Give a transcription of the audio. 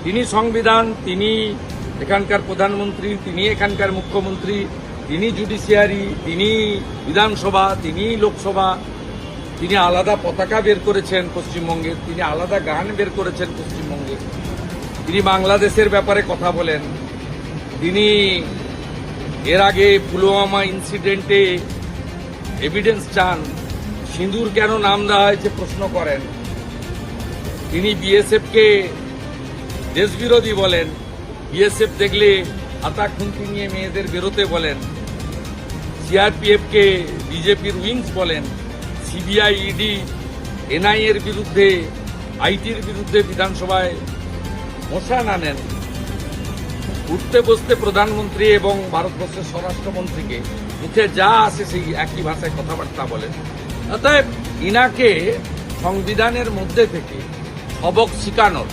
তিনি সংবিধান, তিনি এখানকার প্রধানমন্ত্রী, তিনি এখানকার মুখ্যমন্ত্রী, তিনি জুডিশিয়ারি, তিনি বিধানসভা, তিনি লোকসভা। তিনি আলাদা পতাকা বের করেছেন পশ্চিমবঙ্গের, তিনি আলাদা গান বের করেছেন পশ্চিমবঙ্গে, তিনি বাংলাদেশের ব্যাপারে কথা বলেন, তিনি এর আগে পুলওয়ামা ইনসিডেন্টে এভিডেন্স চান, সিঁদুর কেন নাম দেওয়া হয়েছে প্রশ্ন করেন, তিনি বিএসএফকে দেশবিরোধী বলেন, বিএসএফ দেখলে হাতা খুন্তি নিয়ে মেয়েদের বেরোতে বলেন, সিআরপিএফকে বিজেপির উইংস বলেন, সিবিআই, ইডি, এনআইএ এর বিরুদ্ধে, আইটির বিরুদ্ধে বিধানসভায় মোশন আনেন। উঠতে বসতে প্রধানমন্ত্রী এবং ভারতবর্ষের স্বরাষ্ট্রমন্ত্রীকে মুখে যা আসে সেই একই ভাষায় কথাবার্তা বলেন। অতএব ইনাকে সংবিধানের মধ্যে থেকে সবক শিখানোর